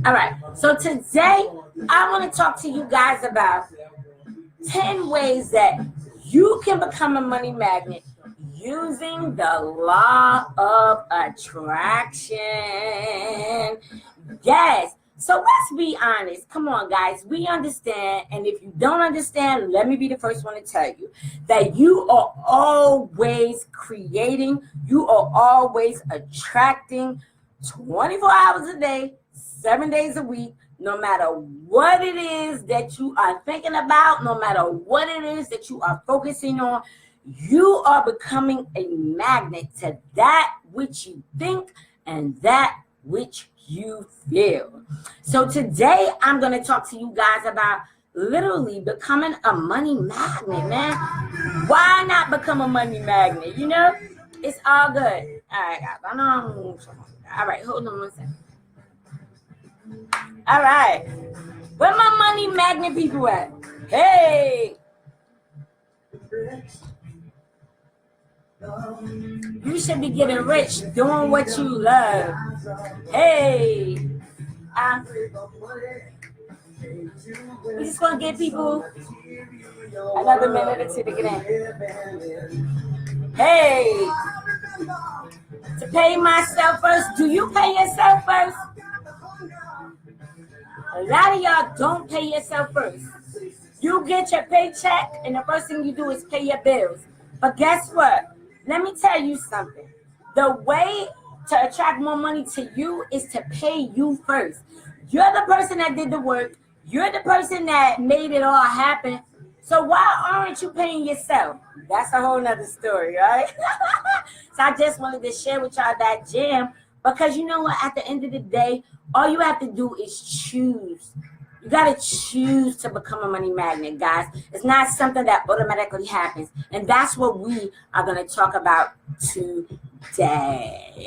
All right. So today I want to talk to you guys about 10 ways that you can become a money magnet using the law of attraction. Yes. So let's be honest. Come on, guys. We understand. And if you don't understand, let me be the first one to tell you that you are always creating, you are always attracting 24 hours a day, 7 days a week, no matter what it is that you are thinking about, no matter what it is that you are focusing on, you are becoming a magnet to that which you think and that which you feel. So today I'm going to talk to you guys about literally becoming a money magnet, man. Why not become a money magnet? You know, it's all good. All right, guys. I know. All right, hold on one second. All right. Where my money magnet people at? Hey. You should be getting rich doing what you love. Hey. We just want to give people another minute or two to get in. Hey. To pay myself first. Do you pay yourself first? A lot of y'all don't pay yourself first. You get your paycheck and the first thing you do is pay your bills. But guess what? Let me tell you something. The way to attract more money to you is to pay you first. You're the person that did the work. You're the person that made it all happen. So why aren't you paying yourself? That's a whole nother story, right? So I just wanted to share with y'all that gem because you know what? At the end of the day, all you have to do is choose. You got to choose to become a money magnet, guys. It's not something that automatically happens. And that's what we are going to talk about today.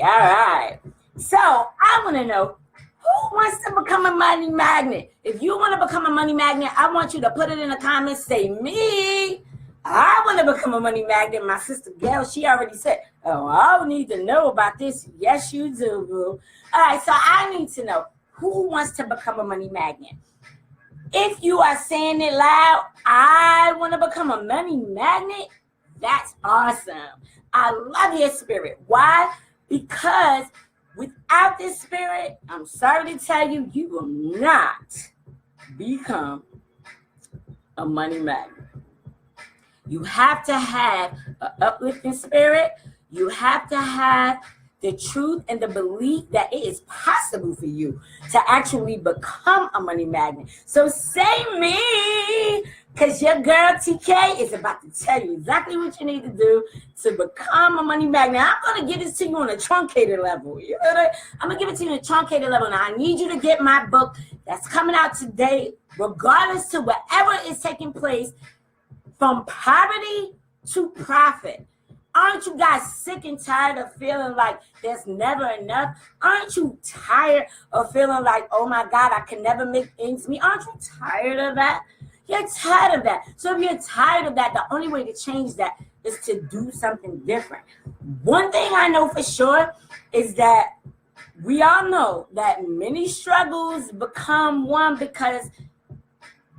All right. So I want to know, who wants to become a money magnet? If you want to become a money magnet, I want you to put it in the comments. Say, me. I want to become a money magnet. My sister Gail, she already said, oh, I need to know about this. Yes, you do, boo. All right, so I need to know, who wants to become a money magnet? If you are saying it loud, I want to become a money magnet, that's awesome. I love your spirit. Why? Because without this spirit, I'm sorry to tell you, you will not become a money magnet. You have to have an uplifting spirit. You have to have the truth and the belief that it is possible for you to actually become a money magnet. So say me, because your girl TK is about to tell you exactly what you need to do to become a money magnet. I'm going to give this to you on a truncated level. You know what I'm going to give it to you on a truncated level. Now, I need you to get my book that's coming out today, regardless to whatever is taking place, from poverty to profit. Aren't you guys sick and tired of feeling like there's never enough? Aren't you tired of feeling like, oh my God, I can never make ends meet? Aren't you tired of that? You're tired of that. So if you're tired of that, the only way to change that is to do something different. One thing I know for sure is that we all know that many struggles become one because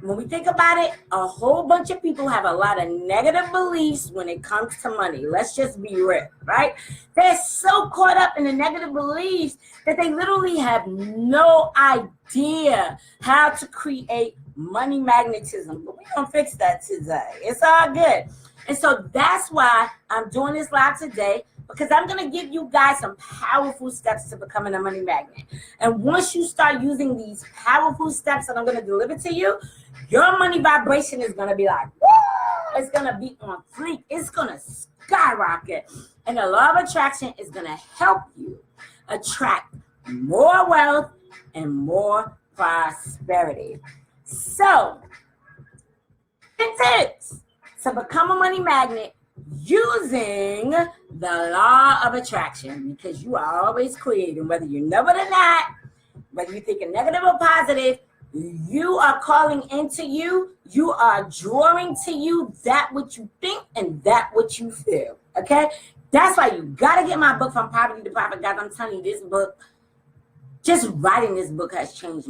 when we think about it, a whole bunch of people have a lot of negative beliefs when it comes to money. Let's just be real, right? They're so caught up in the negative beliefs that they literally have no idea how to create money magnetism. But we're going to fix that today. It's all good. And so that's why I'm doing this live today, because I'm going to give you guys some powerful steps to becoming a money magnet. And once you start using these powerful steps that I'm going to deliver to you, your money vibration is going to be like, woo! It's going to be on fleek. It's going to skyrocket. And the law of attraction is going to help you attract more wealth and more prosperity. So, tips to become a money magnet using the law of attraction, because you are always creating, whether you know it or not, whether you think negative or positive, you are calling into you, you are drawing to you that what you think and that what you feel, okay? That's why you got to get my book, From Poverty to Profit. Guys, I'm telling you, this book just writing this book has changed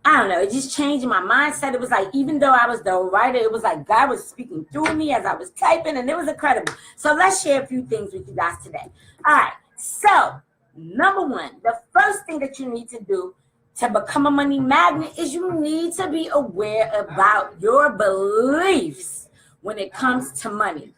I don't know, it just changed my mindset. It was like, even though I was the writer, it was like God was speaking through me as I was typing, and it was incredible. So let's share a few things with you guys today. All right, so number one, the first thing that you need to do to become a money magnet is you need to be aware about your beliefs when it comes to money.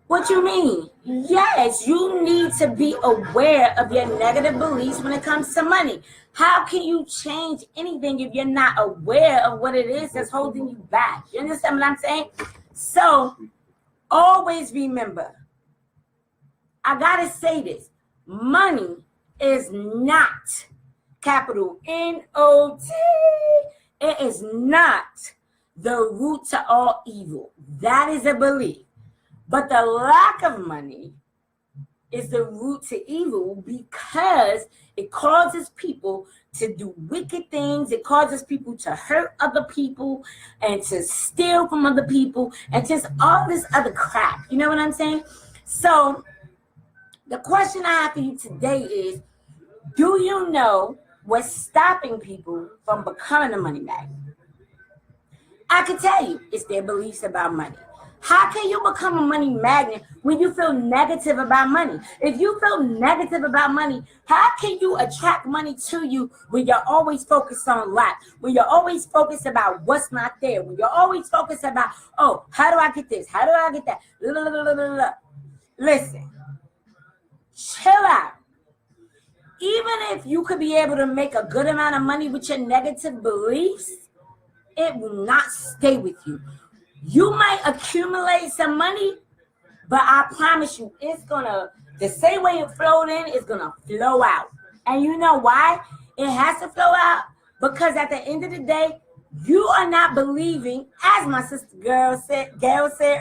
What you mean? Yes, you need to be aware of your negative beliefs when it comes to money. How can you change anything if you're not aware of what it is that's holding you back? You understand what I'm saying? So always remember, I gotta say this, money is not, capital N-O-T, it is not the root to all evil. That is a belief. But the lack of money is the root to evil because it causes people to do wicked things. It causes people to hurt other people and to steal from other people and just all this other crap. You know what I'm saying? So the question I have for you today is, do you know what's stopping people from becoming a money magnet? I can tell you, it's their beliefs about money. How can you become a money magnet when you feel negative about money? If you feel negative about money, how can you attract money to you when you're always focused on lack, when you're always focused about what's not there, when you're always focused about, oh, how do I get this? How do I get that? Listen, chill out. Even if you could be able to make a good amount of money with your negative beliefs, it will not stay with you. You might accumulate some money, but I promise you, it's gonna, the same way it flowed in, it's gonna flow out. And you know why it has to flow out? Because at the end of the day, you are not believing, as my sister Gail said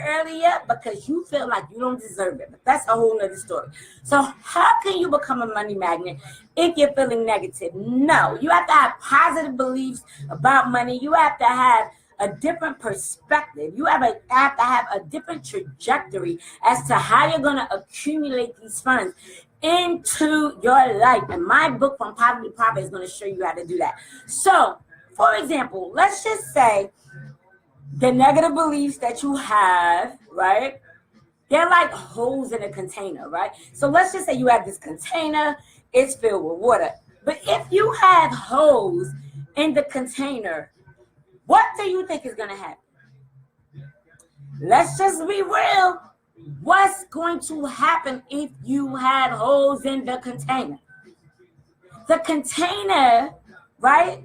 earlier, because you feel like you don't deserve it. But that's a whole nother story. So how can you become a money magnet if you're feeling negative? No, you have to have positive beliefs about money. You have to have a different perspective. You have to have a different trajectory as to how you're going to accumulate these funds into your life. And my book, From Poverty to Profit, is going to show you how to do that. So, for example, let's just say the negative beliefs that you have, right? They're like holes in a container, right? So let's just say you have this container, it's filled with water. But if you have holes in the container, what do you think is going to happen? Let's just be real. What's going to happen if you had holes in the container? The container, right?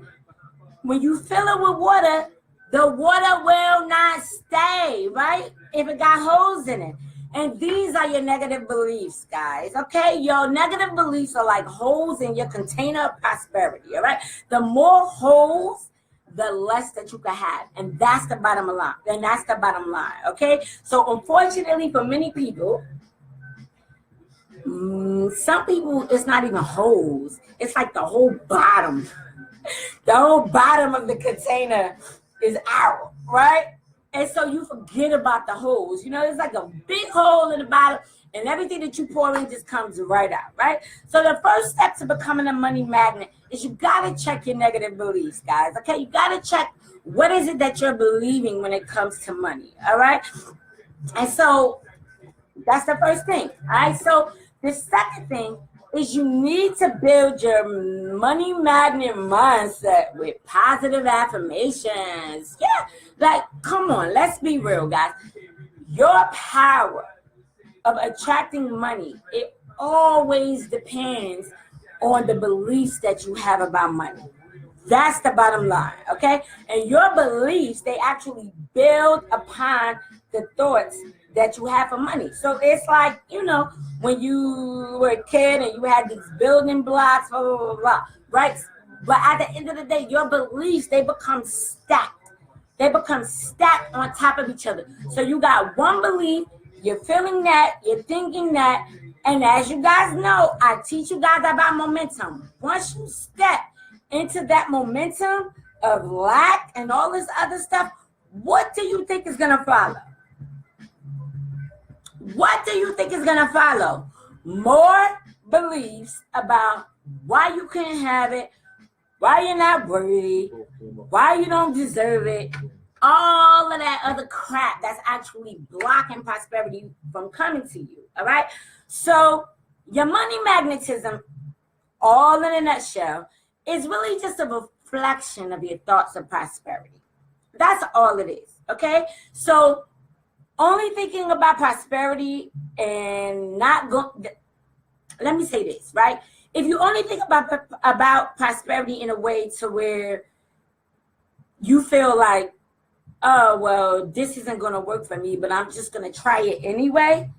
When you fill it with water, the water will not stay, right? If it got holes in it. And these are your negative beliefs, guys, okay? Your negative beliefs are like holes in your container of prosperity, all right? The more holes, the less that you can have. And that's the bottom line. And that's the bottom line, okay? So unfortunately for many people, some people, it's not even holes. It's like the whole bottom. The whole bottom of the container is out, right? And so you forget about the holes. You know, it's like a big hole in the bottom, and everything that you pour in just comes right out, right? So the first step to becoming a money magnet is you got to check your negative beliefs, guys, okay? You got to check what is it that you're believing when it comes to money, all right? And so that's the first thing, all right? So the second thing is you need to build your money magnet mindset with positive affirmations. Yeah, like, come on, let's be real, guys. Your power of attracting money, it always depends on the beliefs that you have about money. That's the bottom line, okay? And your beliefs, they actually build upon the thoughts that you have for money. So it's like, you know, when you were a kid and you had these building blocks, blah, blah, blah, blah, right? But at the end of the day, your beliefs, they become stacked. They become stacked on top of each other. So you got one belief, you're feeling that, you're thinking that, and as you guys know, I teach you guys about momentum. Once you step into that momentum of lack and all this other stuff, what do you think is going to follow? What do you think is going to follow? More beliefs about why you can't have it, why you're not worthy, why you don't deserve it, all of that other crap that's actually blocking prosperity from coming to you. All right. So your money magnetism, all in a nutshell, is really just a reflection of your thoughts of prosperity. That's all it is. Okay. So only thinking about prosperity and not going, let me say this, right? If you only think about prosperity in a way to where you feel like, oh, well, this isn't going to work for me, but I'm just going to try it anyway,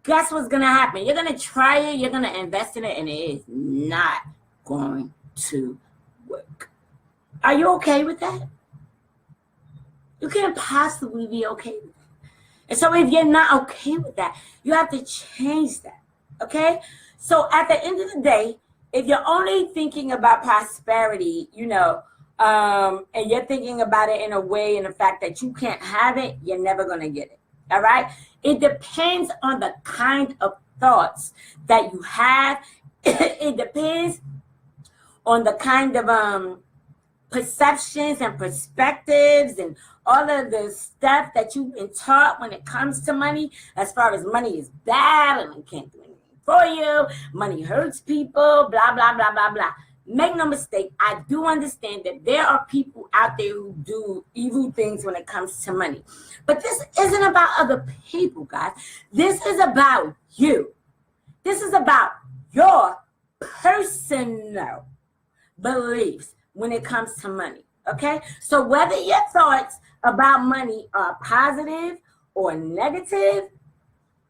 guess what's going to happen? You're going to try it, you're going to invest in it, and it is not going to work. Are you okay with that? You can't possibly be okay with that. And so if you're not okay with that, you have to change that, okay? So at the end of the day, if you're only thinking about prosperity, and you're thinking about it in a way, in the fact that you can't have it, you're never going to get it. All right. It depends on the kind of thoughts that you have. It depends on the kind of perceptions and perspectives and all of the stuff that you've been taught when it comes to money, as far as money is bad and it can't do anything for you. Money hurts people, blah, blah, blah, blah, blah. Make no mistake, I do understand that there are people out there who do evil things when it comes to money. But this isn't about other people, guys. This is about you. This is about your personal beliefs when it comes to money, okay? So whether your thoughts about money are positive or negative,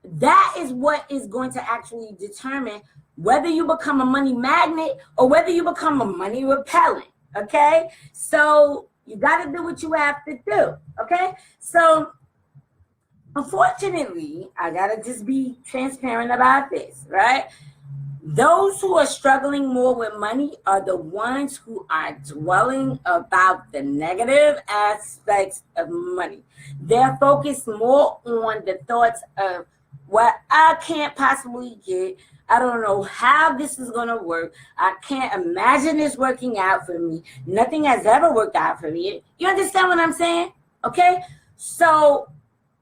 that is what is going to actually determine whether you become a money magnet or whether you become a money repellent, okay? So you got to do what you have to do, okay? So unfortunately, I got to just be transparent about this, right? Those who are struggling more with money are the ones who are dwelling about the negative aspects of money. They're focused more on the thoughts of what I can't possibly get. I don't know how this is going to work. I can't imagine this working out for me. Nothing has ever worked out for me. You understand what I'm saying? Okay? So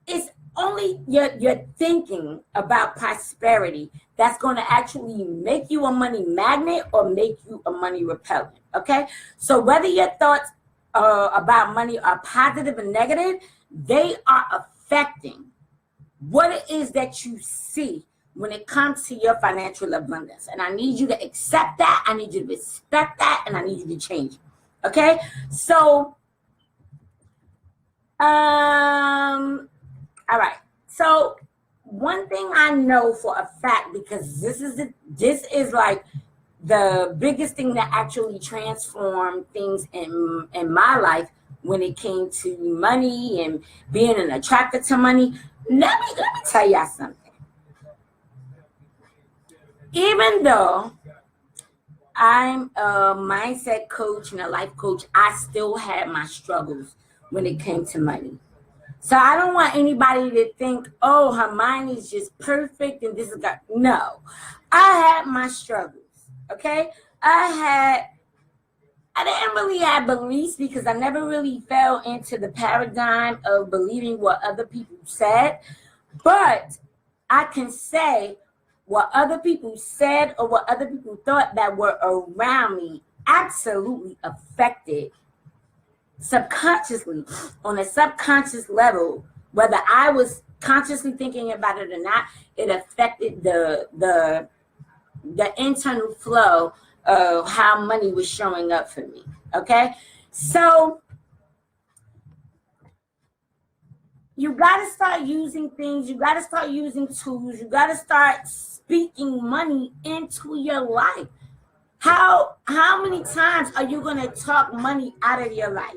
it's only your thinking about prosperity that's going to actually make you a money magnet or make you a money repellent. Okay? So whether your thoughts about money are positive or negative, they are affecting what it is that you see when it comes to your financial abundance. And I need you to accept that. I need you to respect that. And I need you to change it. Okay? So, all right. So one thing I know for a fact, because this is like the biggest thing that actually transformed things in my life when it came to money and being an attractor to money. Let me tell y'all something. Even though I'm a mindset coach and a life coach, I still had my struggles when it came to money. So I don't want anybody to think, oh, her mind is just perfect and this is God. No, I had my struggles, okay? I didn't really have beliefs because I never really fell into the paradigm of believing what other people said. But I can say what other people said or what other people thought that were around me absolutely affected subconsciously, on a subconscious level, whether I was consciously thinking about it or not, it affected the internal flow of how money was showing up for me. Okay, so you got to start using things. You got to start using tools. You got to start speaking money into your life. How many times are you going to talk money out of your life?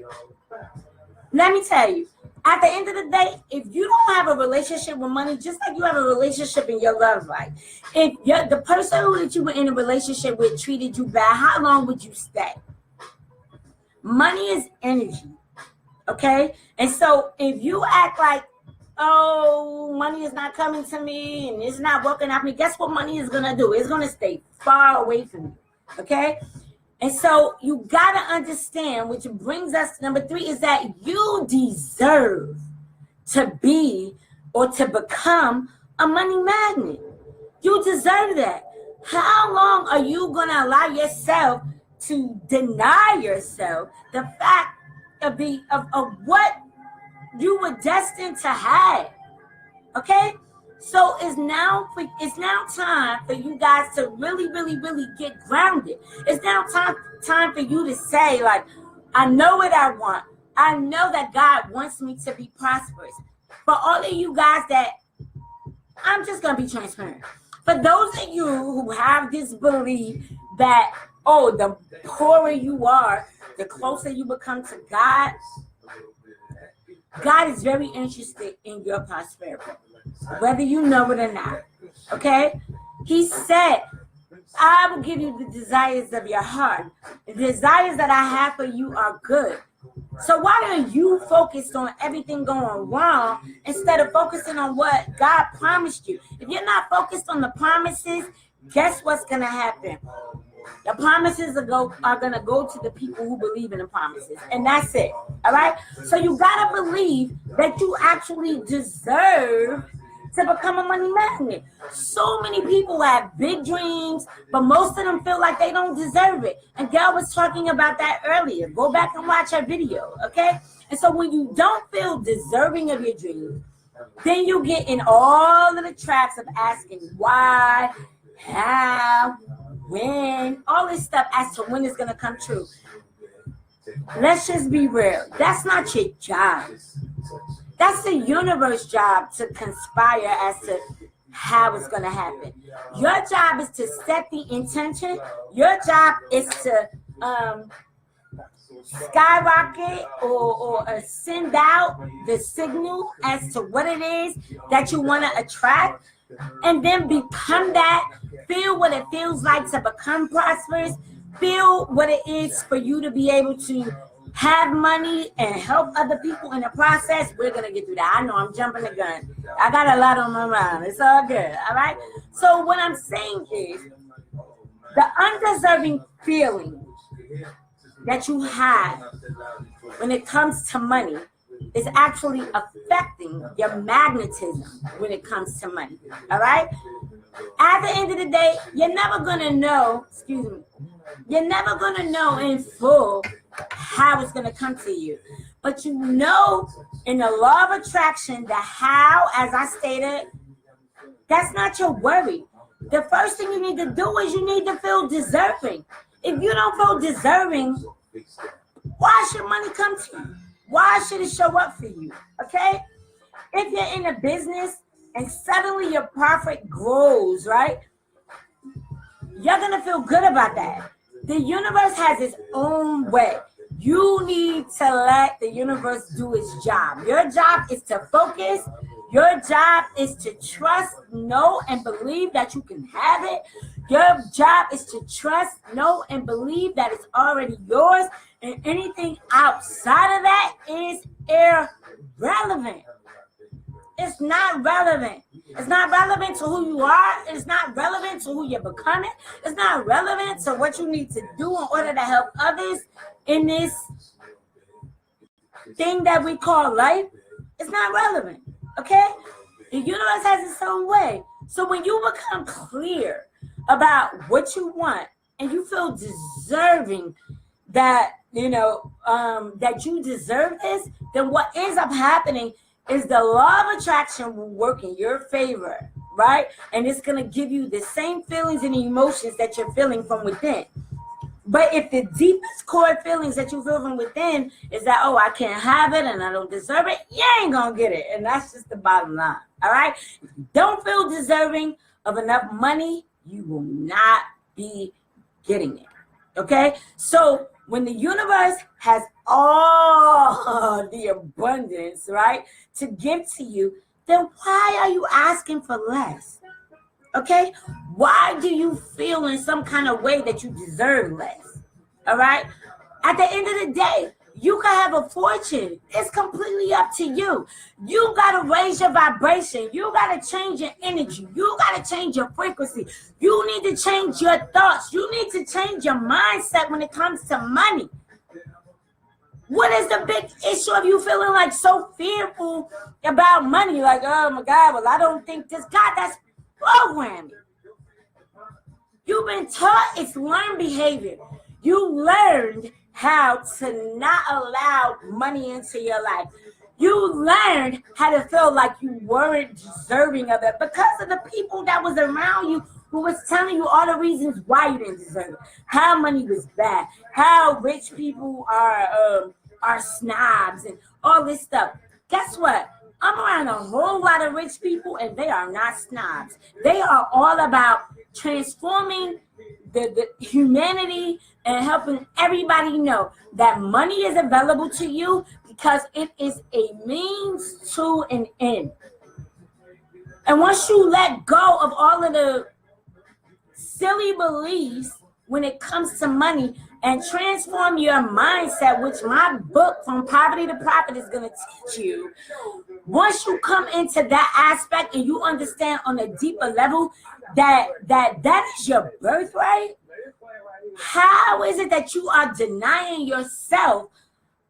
Let me tell you, at the end of the day, if you don't have a relationship with money, just like you have a relationship in your love life, if the person that you were in a relationship with treated you bad, how long would you stay? Money is energy, okay? And so if you act like, oh, money is not coming to me and it's not working out for me, guess what money is going to do? It's going to stay far away from you. Okay? And so you got to understand, which brings us to number 3, is that you deserve to be or to become a money magnet. You deserve that. How long are you going to allow yourself to deny yourself the fact of what you were destined to have? Okay? So it's now time for you guys to really, really, really get grounded. It's now time for you to say, like, I know what I want. I know that God wants me to be prosperous. For all of you guys that, I'm just going to be transparent. For those of you who have this belief that, oh, the poorer you are, the closer you become to God, God is very interested in your prosperity, whether you know it or not. Okay? He said, I will give you the desires of your heart. The desires that I have for you are good. So why are you focused on everything going wrong instead of focusing on what God promised you? If you're not focused on the promises, guess what's going to happen? The promises are going to go to the people who believe in the promises. And that's it. All right? So you got to believe that you actually deserve to become a money magnet. So many people have big dreams, but most of them feel like they don't deserve it. And Gail was talking about that earlier. Go back and watch her video, okay? And so when you don't feel deserving of your dreams, then you get in all of the traps of asking why, how, when, all this stuff as to when it's going to come true. Let's just be real. That's not your job. That's the universe's job to conspire as to how it's going to happen. Your job is to set the intention. Your job is to skyrocket or send out the signal as to what it is that you want to attract, and then become that. Feel what it feels like to become prosperous. Feel what it is for you to be able to have money and help other people in the process. We're going to get through that. I know I'm jumping the gun. I got a lot on my mind. It's all good. All right. So what I'm saying is the undeserving feeling that you have when it comes to money is actually affecting your magnetism when it comes to money. All right. At the end of the day, you're never going to know, you're never going to know in full how it's going to come to you. But you know in the law of attraction that how, as I stated, that's not your worry. The first thing you need to do is you need to feel deserving. If you don't feel deserving, why should money come to you? Why should it show up for you? Okay? If you're in a business and suddenly your profit grows, right? You're going to feel good about that. The universe has its own way. You need to let the universe do its job. Your job is to focus. Your job is to trust, know, and believe that you can have it. Your job is to trust, know, and believe that it's already yours. And anything outside of that is irrelevant. It's not relevant. It's not relevant to who you are. It's not relevant to who you're becoming. It's not relevant to what you need to do in order to help others in this thing that we call life. It's not relevant, okay? The universe has its own way. So when you become clear about what you want and you feel deserving that, that you deserve this, then what ends up happening is the law of attraction will work in your favor, right? And it's going to give you the same feelings and emotions that you're feeling from within. But if the deepest core feelings that you feel from within is that, oh, I can't have it and I don't deserve it, you ain't going to get it. And that's just the bottom line, all right? If you don't feel deserving of enough money, you will not be getting it, okay? So when the universe has all the abundance, right, to give to you, then why are you asking for less? Okay? Why do you feel in some kind of way that you deserve less? All right? At the end of the day, You can have a fortune. It's completely up to you. You got to raise your vibration. You got to change your energy. You got to change your frequency. You need to change your thoughts. You need to change your mindset when it comes to money. What is the big issue of you feeling like so fearful about money? Like, oh my God, well, I don't think this. God, that's programming. You've been taught it's learned behavior. You learned how to not allow money into your life. You learned how to feel like you weren't deserving of it because of the people that was around you who was telling you all the reasons why you didn't deserve it. How money was bad. How rich people are snobs and all this stuff. Guess what? I'm around a whole lot of rich people and they are not snobs. They are all about transforming the humanity and helping everybody know that money is available to you because it is a means to an end. And once you let go of all of the silly beliefs when it comes to money and transform your mindset, which my book From Poverty to Profit is going to teach you, once you come into that aspect and you understand on a deeper level that is your birthright, how is it that you are denying yourself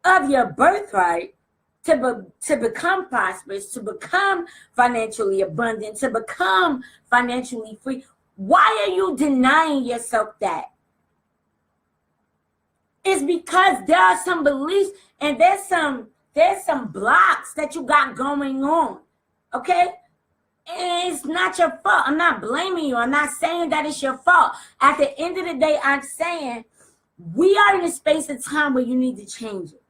of your birthright to become prosperous, to become financially abundant, to become financially free? Why are you denying yourself that? It's because there are some beliefs and there's some blocks that you got going on, okay? And it's not your fault. I'm not blaming you. I'm not saying that it's your fault. At the end of the day, I'm saying we are in a space of time where you need to change it.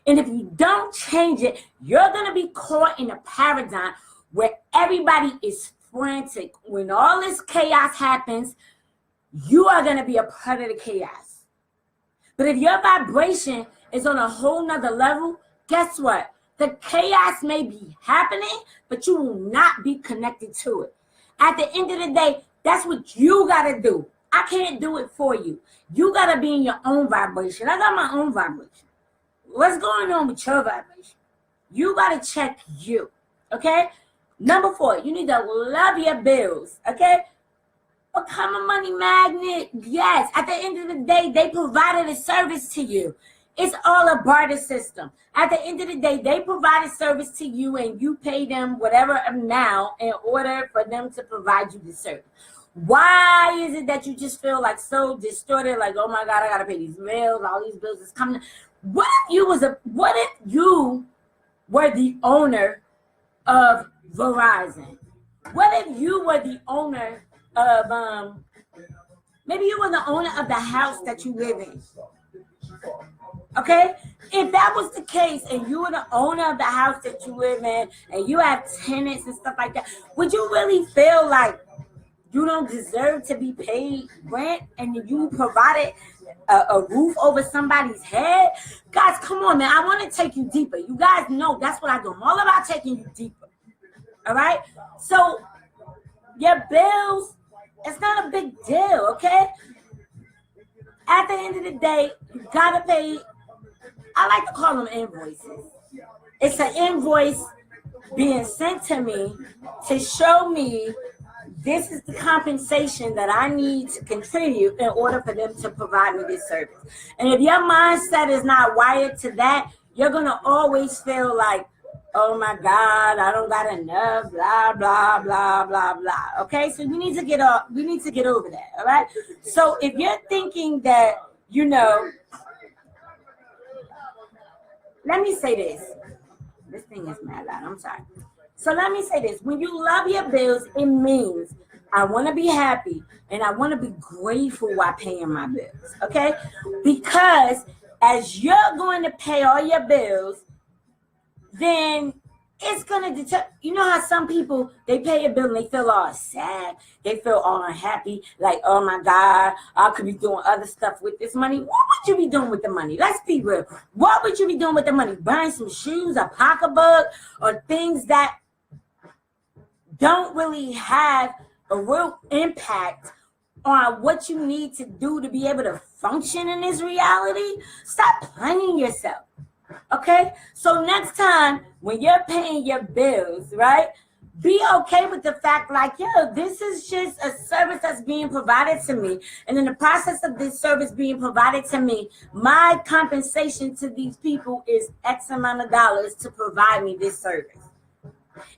And if you don't change it, you're going to be caught in a paradigm where everybody is frantic. When all this chaos happens, you are going to be a part of the chaos. But if your vibration is on a whole nother level, guess what? The chaos may be happening, but you will not be connected to it. At the end of the day, that's what you got to do. I can't do it for you. You got to be in your own vibration. I got my own vibration. What's going on with your vibration? You got to check you, okay? Number 4, you need to love your bills, okay? Become a money magnet. Yes, at the end of the day, they provided a service to you. It's all a barter system. At the end of the day, they provide a service to you and you pay them whatever amount in order for them to provide you the service. Why is it that you just feel like so distorted, like, oh my God, I gotta pay these bills, all these bills is coming? What if you were the owner of Verizon? What if you were the owner of maybe you were the owner of the house that you live in? Okay, if that was the case and you were the owner of the house that you live in and you have tenants and stuff like that, would you really feel like you don't deserve to be paid rent and you provided a roof over somebody's head? Guys, come on, man. I want to take you deeper. You guys know that's what I do. I'm all about taking you deeper. All right? So your bills, it's not a big deal, okay? At the end of the day, you got to pay. I like to call them invoices. It's an invoice being sent to me to show me this is the compensation that I need to contribute in order for them to provide me this service. And if your mindset is not wired to that, you're going to always feel like, oh my God, I don't got enough, blah, blah, blah, blah, blah. Okay, so we need to get over that, all right? So if you're thinking that, let me say this. This thing is mad loud. I'm sorry. So let me say this. When you love your bills, it means I want to be happy and I want to be grateful while paying my bills, okay? Because as you're going to pay all your bills, then it's going to deter. You know how some people, they pay a bill and they feel all sad. They feel all unhappy. Like, oh my God, I could be doing other stuff with this money. What would you be doing with the money? Let's be real. What would you be doing with the money? Buying some shoes, a pocketbook, or things that don't really have a real impact on what you need to do to be able to function in this reality, stop playing yourself. Okay? So next time when you're paying your bills, right? Be okay with the fact like, yo, this is just a service that's being provided to me. And in the process of this service being provided to me, my compensation to these people is X amount of dollars to provide me this service.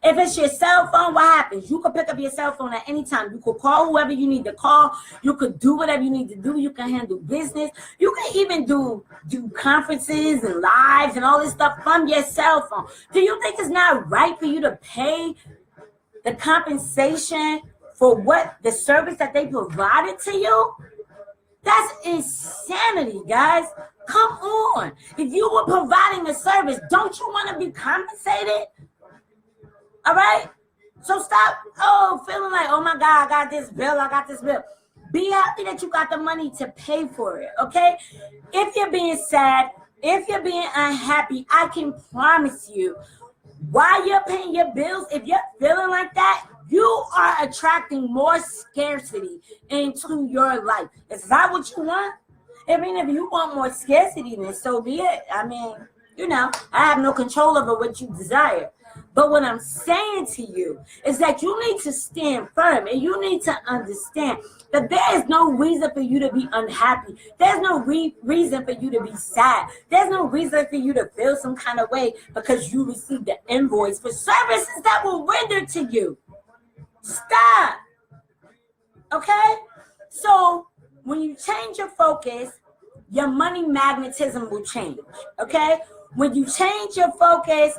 If it's your cell phone, what happens? You can pick up your cell phone at any time. You could call whoever you need to call. You could do whatever you need to do. You can handle business. You can even do conferences and lives and all this stuff from your cell phone. Do you think it's not right for you to pay the compensation for what the service that they provided to you? That's insanity, guys. Come on. If you were providing a service, don't you want to be compensated? All right? So stop, feeling like, oh my God, I got this bill. Be happy that you got the money to pay for it, okay? If you're being sad, if you're being unhappy, I can promise you, while you're paying your bills, if you're feeling like that, you are attracting more scarcity into your life. Is that what you want? I mean, if you want more scarcity, then so be it. I mean, I have no control over what you desire. But what I'm saying to you is that you need to stand firm and you need to understand that there is no reason for you to be unhappy. There's no reason for you to be sad. There's no reason for you to feel some kind of way because you received an invoice for services that were rendered to you. Stop. Okay? So when you change your focus, your money magnetism will change. Okay? When you change your focus,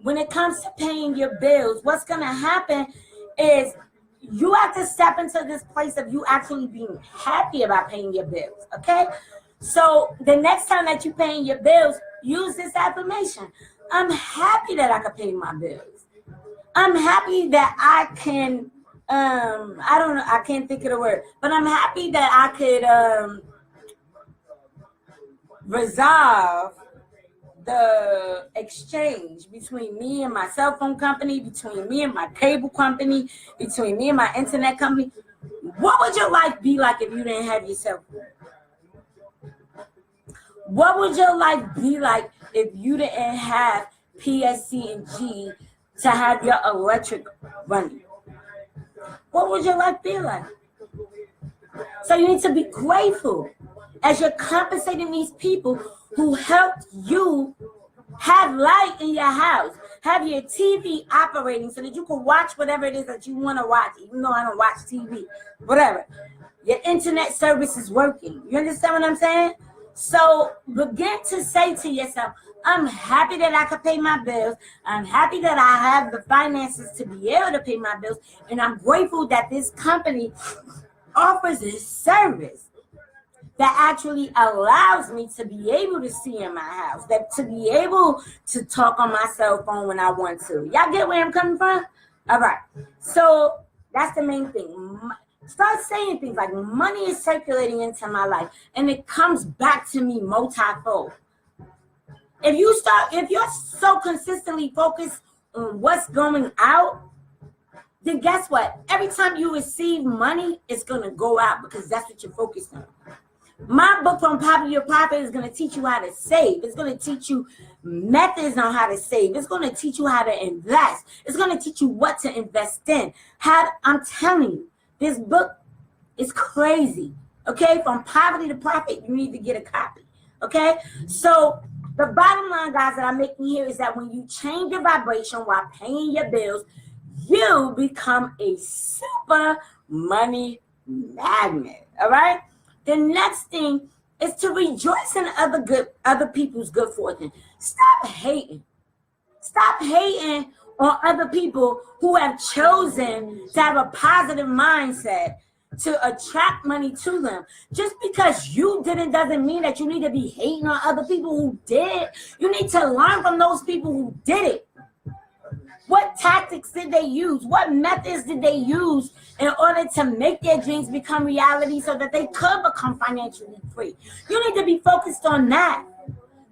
when it comes to paying your bills, what's going to happen is you have to step into this place of you actually being happy about paying your bills, okay? So the next time that you're paying your bills, use this affirmation. I'm happy that I can pay my bills. I'm happy that I can, I can't think of the word, but I'm happy that I could resolve the exchange between me and my cell phone company, between me and my cable company, between me and my internet company. What would your life be like if you didn't have your cell phone? What would your life be like if you didn't have PSC&G to have your electric running? What would your life be like? So you need to be grateful as you're compensating these people who helped you have light in your house, have your TV operating so that you can watch whatever it is that you want to watch, even though I don't watch TV, whatever. Your internet service is working. You understand what I'm saying? So begin to say to yourself, I'm happy that I can pay my bills. I'm happy that I have the finances to be able to pay my bills. And I'm grateful that this company offers a service that actually allows me to be able to see in my house, that to be able to talk on my cell phone when I want to. Y'all get where I'm coming from? All right. So that's the main thing. Start saying things like money is circulating into my life and it comes back to me multifold. If you're so consistently focused on what's going out, then guess what? Every time you receive money, it's going to go out because that's what you're focused on. My book, From Poverty to Profit, is going to teach you how to save. It's going to teach you methods on how to save. It's going to teach you how to invest. It's going to teach you what to invest in. I'm telling you, this book is crazy. Okay? From Poverty to Profit, you need to get a copy. Okay? So the bottom line, guys, that I'm making here is that when you change your vibration while paying your bills, you become a super money magnet. All right? The next thing is to rejoice in other people's good fortune. Stop hating. Stop hating on other people who have chosen to have a positive mindset to attract money to them. Just because you didn't doesn't mean that you need to be hating on other people who did. You need to learn from those people who did it. What tactics did they use? What methods did they use in order to make their dreams become reality so that they could become financially free? You need to be focused on that.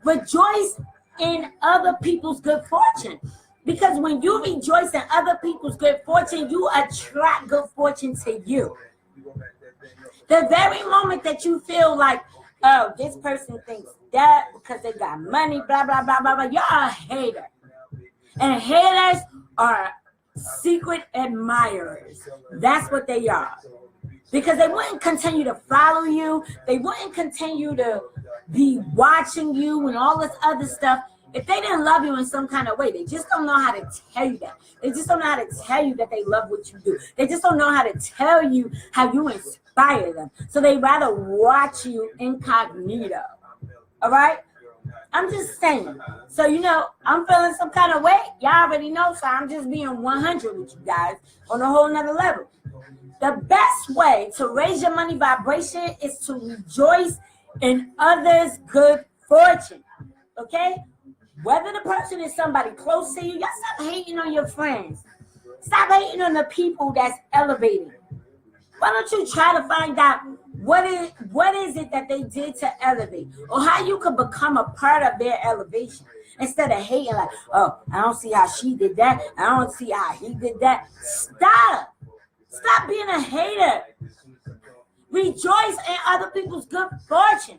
Rejoice in other people's good fortune. Because when you rejoice in other people's good fortune, you attract good fortune to you. The very moment that you feel like, oh, this person thinks that because they got money, blah, blah, blah, blah, blah, you're a hater. And haters are secret admirers. That's what they are. Because they wouldn't continue to follow you. They wouldn't continue to be watching you and all this other stuff if they didn't love you in some kind of way. They just don't know how to tell you that. They just don't know how to tell you that they love what you do. They just don't know how to tell you how you inspire them. So they rather watch you incognito. All right? I'm just saying. So, I'm feeling some kind of way. Y'all already know, so I'm just being 100 with you guys on a whole nother level. The best way to raise your money vibration is to rejoice in others' good fortune. Okay? Whether the person is somebody close to you, y'all stop hating on your friends. Stop hating on the people that's elevating. Why don't you try to find out what is it that they did to elevate, or how you could become a part of their elevation instead of hating like, oh, I don't see how she did that. I don't see how he did that. Stop being a hater. Rejoice in other people's good fortune.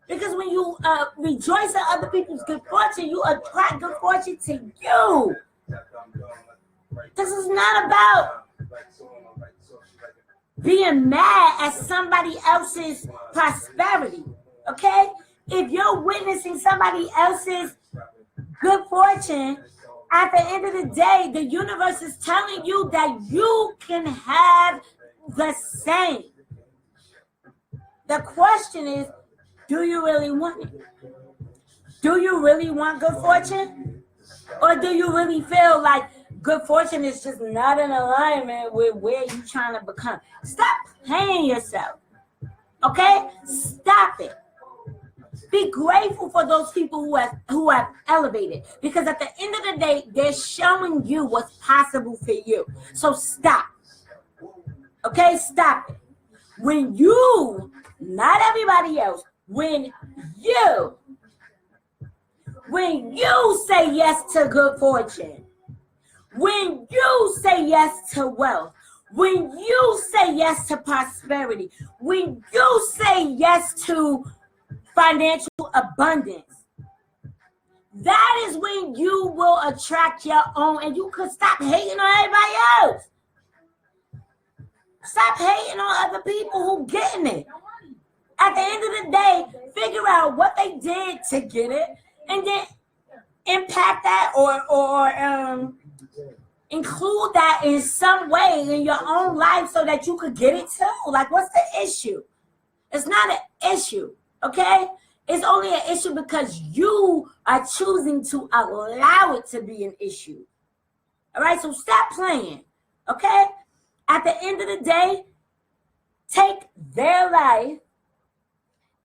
Because when you rejoice in other people's good fortune, you attract good fortune to you. This is not about being mad at somebody else's prosperity, okay? If you're witnessing somebody else's good fortune, at the end of the day, the universe is telling you that you can have the same. The question is, do you really want it? Do you really want good fortune? Or do you really feel like good fortune is just not in alignment with where you're trying to become? Stop playing yourself. Okay? Stop it. Be grateful for those people who have elevated. Because at the end of the day, they're showing you what's possible for you. So stop. Okay? Stop it. When you, not everybody else, when you say yes to good fortune, when you say yes to wealth, when you say yes to prosperity, when you say yes to financial abundance, that is when you will attract your own, and you could stop hating on everybody else. Stop hating on other people who getting it. At the end of the day, figure out what they did to get it, and then impact that or include that in some way in your own life so that you could get it too. Like, what's the issue? It's not an issue, okay? It's only an issue because you are choosing to allow it to be an issue. All right, so stop playing, okay? At the end of the day, take their life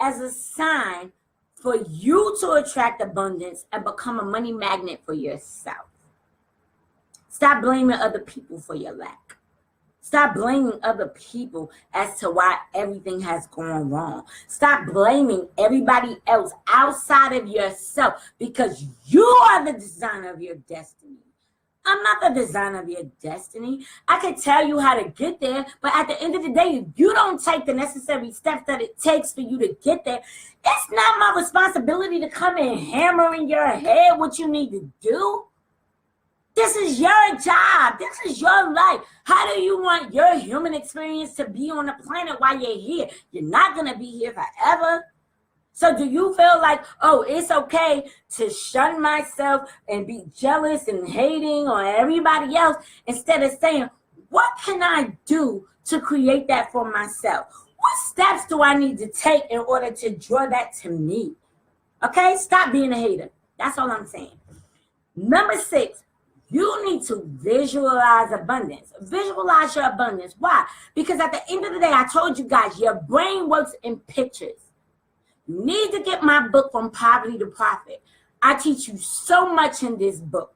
as a sign for you to attract abundance and become a money magnet for yourself. Stop blaming other people for your lack. Stop blaming other people as to why everything has gone wrong. Stop blaming everybody else outside of yourself, because you are the designer of your destiny. I'm not the designer of your destiny. I can tell you how to get there, but at the end of the day, if you don't take the necessary steps that it takes for you to get there, it's not my responsibility to come and hammer in your head what you need to do. This is your job. This is your life. How do you want your human experience to be on the planet while you're here? You're not going to be here forever. So do you feel like, oh, it's okay to shun myself and be jealous and hating on everybody else instead of saying, what can I do to create that for myself? What steps do I need to take in order to draw that to me? Okay, stop being a hater. That's all I'm saying. Number 6, you need to visualize abundance. Visualize your abundance. Why? Because at the end of the day, I told you guys, your brain works in pictures. You need to get my book, From Poverty to Profit. I teach you so much in this book.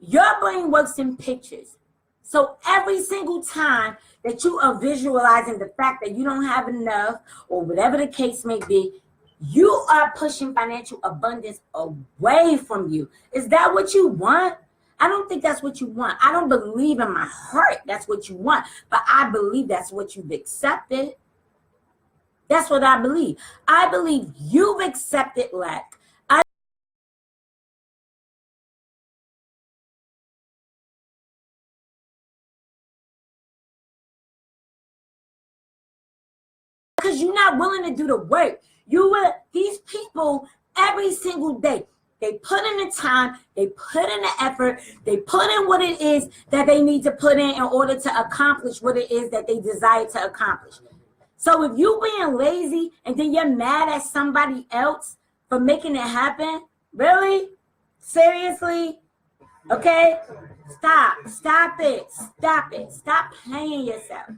Your brain works in pictures. So every single time that you are visualizing the fact that you don't have enough, or whatever the case may be, you are pushing financial abundance away from you. Is that what you want? I don't think that's what you want. I don't believe in my heart that's what you want, but I believe that's what you've accepted. That's what I believe. I believe you've accepted lack. Because you're not willing to do the work. These people every single day, they put in the time, they put in the effort, they put in what it is that they need to put in order to accomplish what it is that they desire to accomplish. So if you being lazy and then you're mad at somebody else for making it happen, really? Seriously? Okay? Stop it. Stop playing yourself.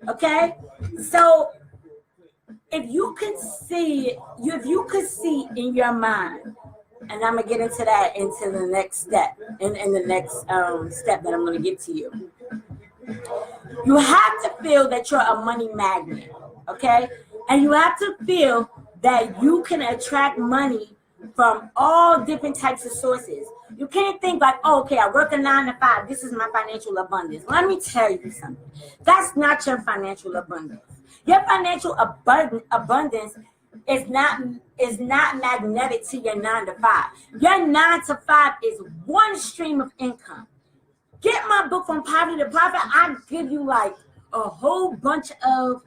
Okay? So if you could see in your mind, and I'm gonna get into that into the next step, in the next step that I'm gonna give to you. You have to feel that you're a money magnet, okay? And you have to feel that you can attract money from all different types of sources. You can't think like, oh, okay, I work a 9 to 5. This is my financial abundance. Let me tell you something. That's not your financial abundance. Your financial abundance is not magnetic to your 9 to 5. Your 9 to 5 is one stream of income. Get my book From Poverty to Profit. I give you like a whole bunch of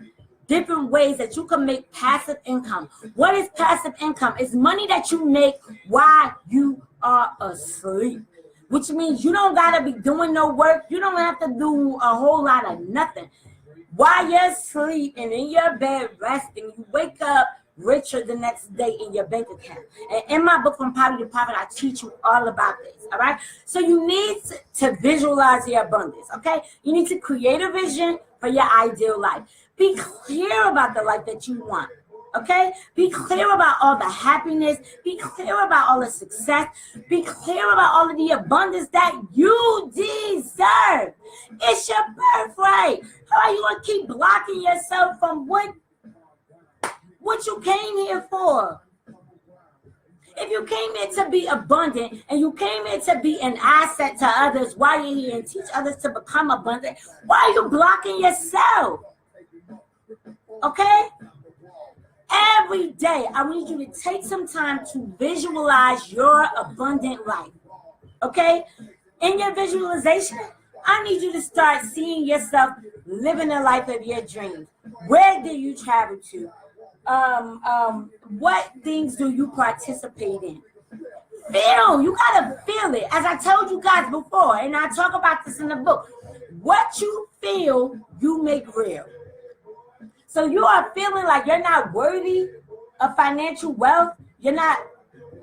different ways that you can make passive income. What is passive income? It's money that you make while you are asleep, which means you don't gotta be doing no work. You don't have to do a whole lot of nothing. While you're asleep and in your bed resting, you wake up richer the next day in your bank account. And in my book From Poverty to Profit, I teach you all about this. All right. So you need to visualize your abundance. Okay. You need to create a vision for your ideal life. Be clear about the life that you want. Okay. Be clear about all the happiness. Be clear about all the success. Be clear about all of the abundance that you deserve. It's your birthright. How are you going to keep blocking yourself from what you came here for? If you came here to be abundant and you came here to be an asset to others while you're here and teach others to become abundant, why are you blocking yourself? Okay? Every day, I need you to take some time to visualize your abundant life. Okay? In your visualization, I need you to start seeing yourself living the life of your dreams. Where do you travel to? What things do you participate in? You gotta feel it. As I told you guys before, and I talk about this in the book, what you feel, you make real. So you are feeling like you're not worthy of financial wealth, you're not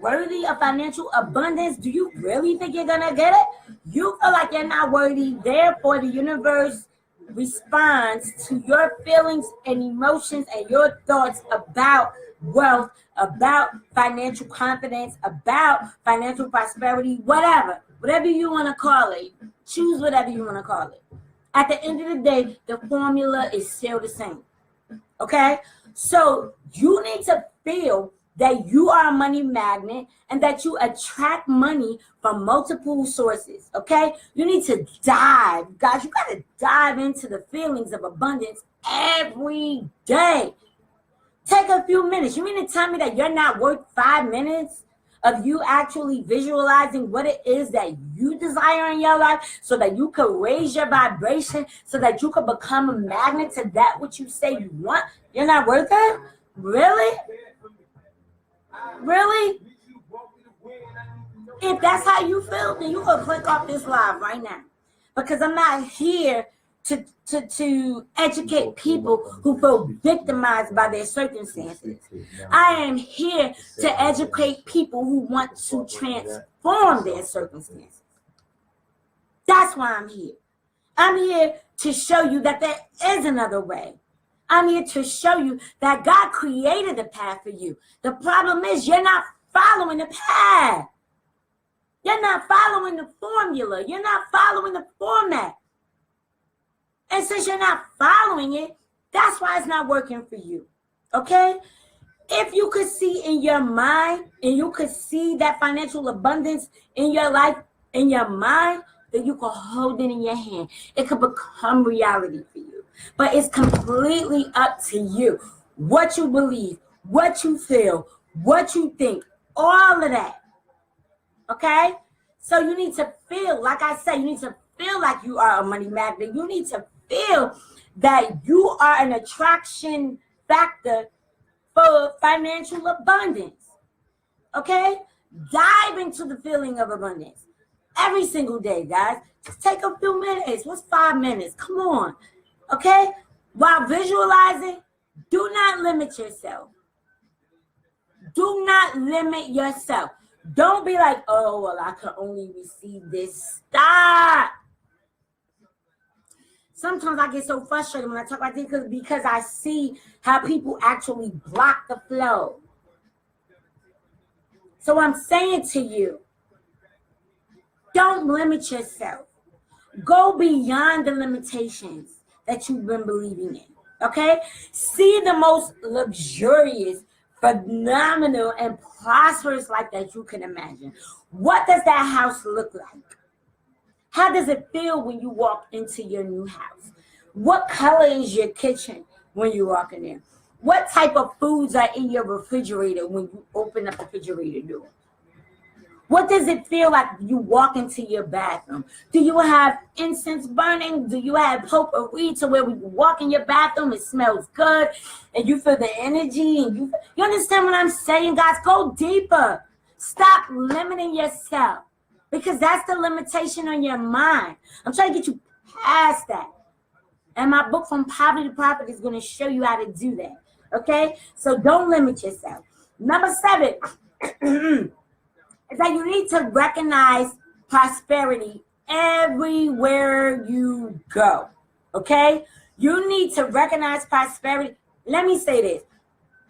worthy of financial abundance. Do you really think you're gonna get it? You feel like you're not worthy, therefore the universe responds to your feelings and emotions and your thoughts about wealth, about financial confidence, about financial prosperity, whatever you want to call it. Choose whatever you want to call it. At the end of the day, the formula is still the same. Okay? So you need to feel that you are a money magnet and that you attract money from multiple sources. Okay? You need to dive. Guys, you got to dive into the feelings of abundance every day. Take a few minutes. You mean to tell me that you're not worth 5 minutes of you actually visualizing what it is that you desire in your life so that you can raise your vibration, so that you can become a magnet to that which you say you want? You're not worth it? Really? Really? If that's how you feel, then you can click off this live right now. Because I'm not here to educate people who feel victimized by their circumstances. I am here to educate people who want to transform their circumstances. That's why I'm here. I'm here to show you that there is another way. I'm here to show you that God created the path for you. The problem is you're not following the path. You're not following the formula. You're not following the format. And since you're not following it, that's why it's not working for you. Okay? If you could see in your mind and you could see that financial abundance in your life, in your mind, then you can hold it in your hand. It could become reality for you. But it's completely up to you. What you believe, what you feel, what you think, all of that. Okay? So you need to feel, like I said, you need to feel like you are a money magnet. You need to feel that you are an attraction factor for financial abundance. Okay? Dive into the feeling of abundance every single day, guys. Just take a few minutes. What's 5 minutes? Come on. Okay? While visualizing, do not limit yourself. Do not limit yourself. Don't be like, oh, well, I can only receive this. Stop. Sometimes I get so frustrated when I talk about this because I see how people actually block the flow. So I'm saying to you, don't limit yourself. Go beyond the limitations that you've been believing in. Okay? See the most luxurious, phenomenal, and prosperous life that you can imagine. What does that house look like? How does it feel when you walk into your new house? What color is your kitchen when you walk in there? What type of foods are in your refrigerator when you open up the refrigerator door? What does it feel like you walk into your bathroom? Do you have incense burning? Do you have potpourri to where when you walk in your bathroom, it smells good and you feel the energy? And you understand what I'm saying, guys? Go deeper. Stop limiting yourself because that's the limitation on your mind. I'm trying to get you past that. And my book, From Poverty to Profit, is going to show you how to do that. Okay? So don't limit yourself. Number 7. Is that you need to recognize prosperity everywhere you go, okay? You need to recognize prosperity. Let me say this.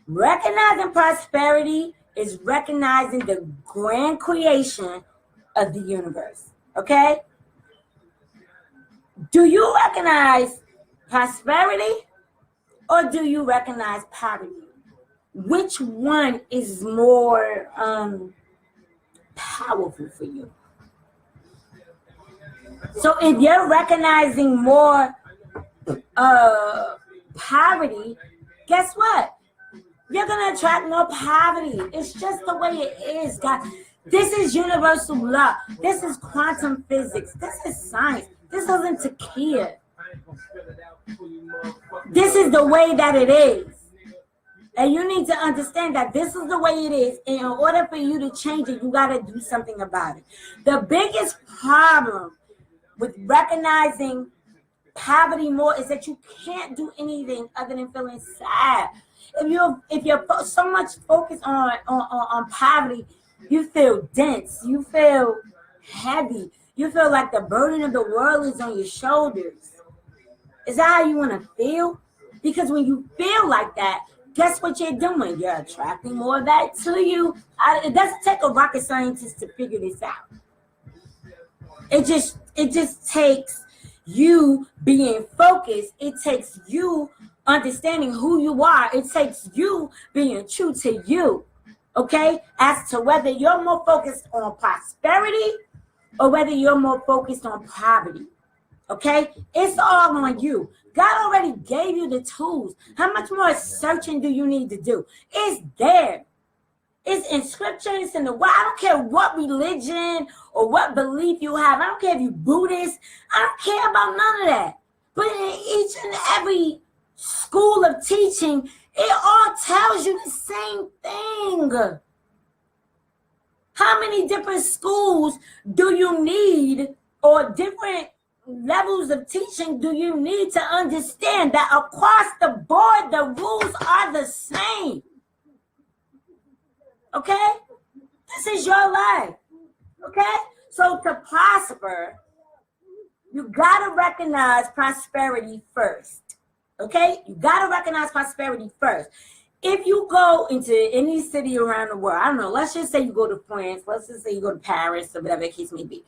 Recognizing prosperity is recognizing the grand creation of the universe, okay? Do you recognize prosperity or do you recognize poverty? Which one is more powerful for you? So if you're recognizing more poverty, guess what? You're going to attract more poverty. It's just the way it is, guys. This is universal law. This is quantum physics. This is science. This isn't Takia. This is the way that it is. And you need to understand that this is the way it is. And in order for you to change it, you got to do something about it. The biggest problem with recognizing poverty more is that you can't do anything other than feeling sad. If you're so much focused on poverty, you feel dense. You feel heavy. You feel like the burden of the world is on your shoulders. Is that how you want to feel? Because when you feel like that, guess what you're doing? You're attracting more of that to you. It doesn't take a rocket scientist to figure this out. It just takes you being focused. It takes you understanding who you are. It takes you being true to you. Okay? As to whether you're more focused on prosperity or whether you're more focused on poverty. Okay? It's all on you. God already gave you the tools. How much more searching do you need to do? It's there. It's in scripture. It's in the word. I don't care what religion or what belief you have. I don't care if you're Buddhist. I don't care about none of that. But in each and every school of teaching, it all tells you the same thing. How many different schools do you need or different levels of teaching do you need to understand that across the board, the rules are the same? Okay? This is your life. Okay? So to prosper, you got to recognize prosperity first. Okay? You got to recognize prosperity first. If you go into any city around the world, I don't know, let's just say you go to France, let's just say you go to Paris or whatever the case may be.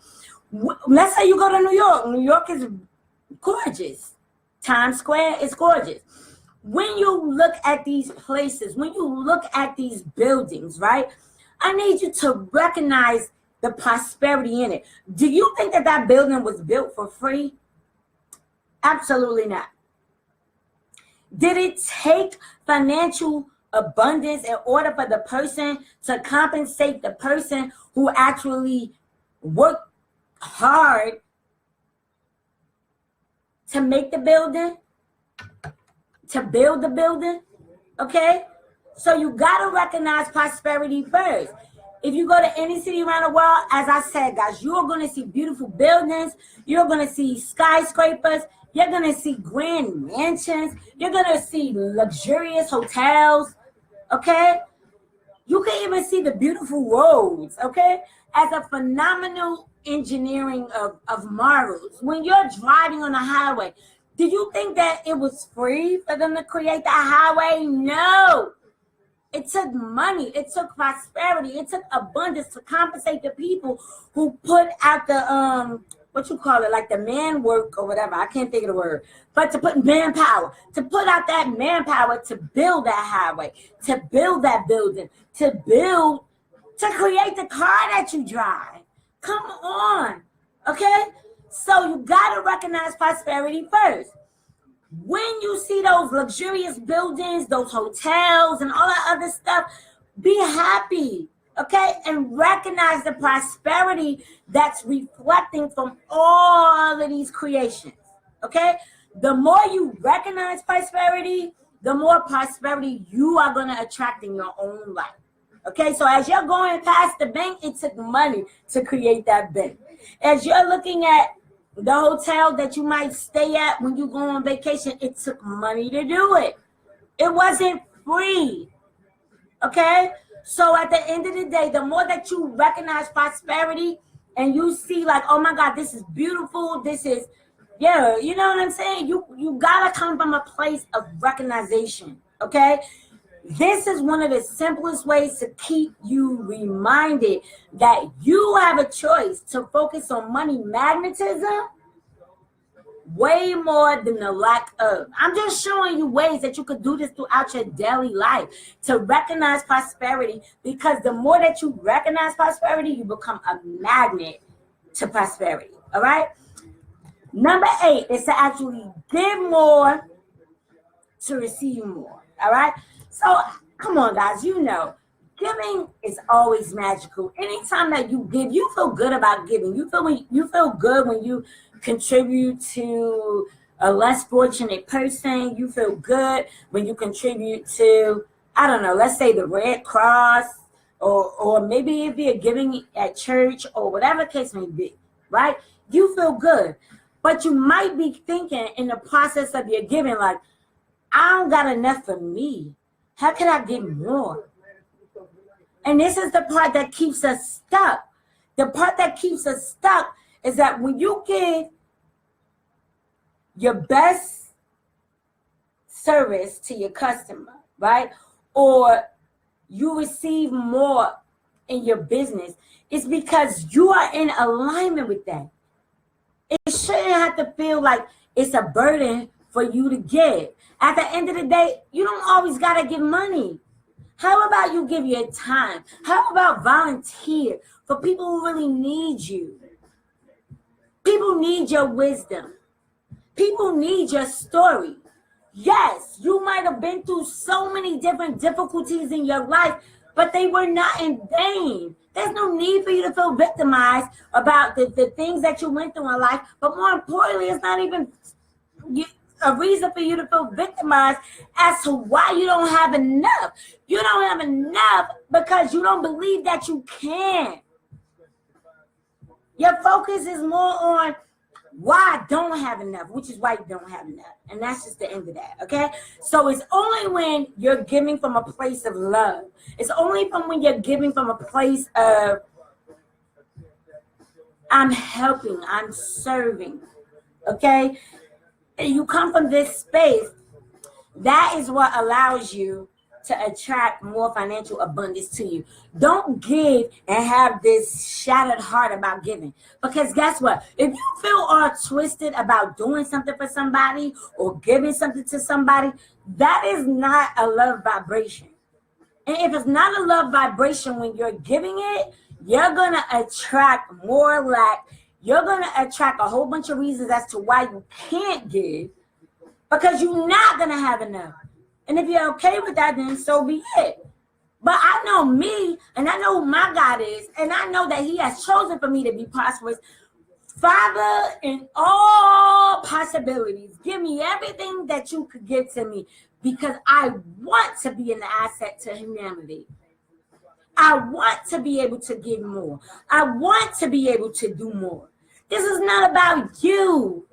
Let's say you go to New York. New York is gorgeous. Times Square is gorgeous. When you look at these places, when you look at these buildings, right, I need you to recognize the prosperity in it. Do you think that that building was built for free? Absolutely not. Did it take financial abundance in order for the person to compensate the person who actually worked hard to make the building, to build the building? Okay? So you got to recognize prosperity first. If you go to any city around the world, as I said, guys, you're going to see beautiful buildings. You're going to see skyscrapers. You're going to see grand mansions. You're going to see luxurious hotels. Okay? You can even see the beautiful roads. Okay? As a phenomenal engineering of marvels. When you're driving on the highway, did you think that it was free for them to create that highway? No. It took money. It took prosperity. It took abundance to compensate the people who put out the what you call it, like the man work or whatever. I can't think of the word. But to put manpower, to put out that manpower to build that highway, to build that building, to create the car that you drive. Come on. Okay? So you got to recognize prosperity first. When you see those luxurious buildings, those hotels, and all that other stuff, be happy, okay? And recognize the prosperity that's reflecting from all of these creations, okay? The more you recognize prosperity, the more prosperity you are going to attract in your own life, okay? So as you're going past the bank, it took money to create that bank. As you're looking at the hotel that you might stay at when you go on vacation, it took money to do it. It wasn't free. Okay? So at the end of the day, the more that you recognize prosperity and you see like, oh my God, this is beautiful. This is, yeah, you know what I'm saying? You gotta come from a place of recognition. Okay? This is one of the simplest ways to keep you reminded that you have a choice to focus on money magnetism way more than the lack of. I'm just showing you ways that you could do this throughout your daily life to recognize prosperity, because the more that you recognize prosperity, you become a magnet to prosperity. All right? Number 8 is to actually give more to receive more. All right? So, come on, guys. You know, giving is always magical. Anytime that you give, you feel good about giving. You feel good when you contribute to a less fortunate person. You feel good when you contribute to, I don't know, let's say the Red Cross, or maybe if you're giving at church or whatever case may be, right? You feel good. But you might be thinking in the process of your giving, like, I don't got enough for me. How can I get more? And this is the part that keeps us stuck. The part that keeps us stuck is that when you give your best service to your customer, right? Or you receive more in your business, it's because you are in alignment with that. It shouldn't have to feel like it's a burden for you to give. At the end of the day, you don't always got to give money. How about you give your time? How about volunteer for people who really need you? People need your wisdom. People need your story. Yes, you might have been through so many different difficulties in your life, but they were not in vain. There's no need for you to feel victimized about the things that you went through in life. But more importantly, it's not even a reason for you to feel victimized as to why you don't have enough. You don't have enough because you don't believe that you can. Your focus is more on why I don't have enough, which is why you don't have enough. And that's just the end of that, okay? So it's only when you're giving from a place of love. It's only from when you're giving from a place of, I'm helping, I'm serving, okay? And you come from this space, that is what allows you to attract more financial abundance to you. Don't give and have this shattered heart about giving. Because guess what? If you feel all twisted about doing something for somebody or giving something to somebody, that is not a love vibration. And if it's not a love vibration when you're giving it, you're going to attract more lack. You're going to attract a whole bunch of reasons as to why you can't give, because you're not going to have enough. And if you're okay with that, then so be it. But I know me, and I know who my God is, and I know that he has chosen for me to be prosperous. Father, in all possibilities, give me everything that you could give to me, because I want to be an asset to humanity. I want to be able to give more. I want to be able to do more. This is not about you.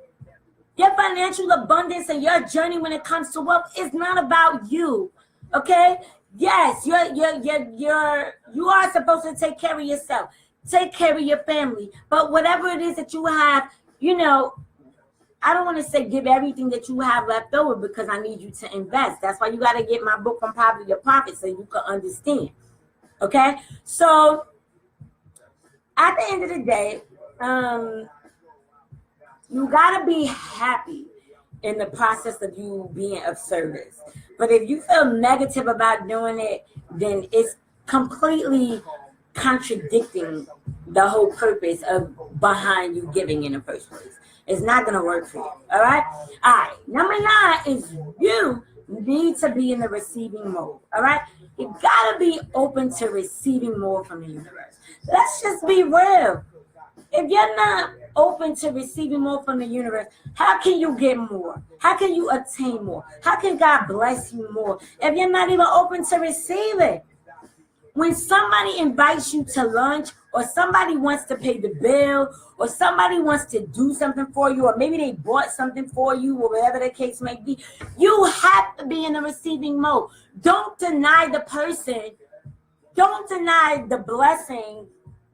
Your financial abundance and your journey when it comes to wealth is not about you. Okay? Yes, you are supposed to take care of yourself. Take care of your family. But whatever it is that you have, I don't want to say give everything that you have left over, because I need you to invest. That's why you got to get my book From Poverty to Profit, so you can understand. Okay? So at the end of the day, you got to be happy in the process of you being of service. But if you feel negative about doing it, then it's completely contradicting the whole purpose of behind you giving in the first place. It's not going to work for you. All right? All right. Number 9 is you need to be in the receiving mode. All right? You got to be open to receiving more from the universe. Let's just be real. If you're not open to receiving more from the universe, how can you get more? How can you attain more? How can God bless you more if you're not even open to receive it? When somebody invites you to lunch, or somebody wants to pay the bill, or somebody wants to do something for you, or maybe they bought something for you, or whatever the case may be, you have to be in the receiving mode. Don't deny the person. Don't deny the blessing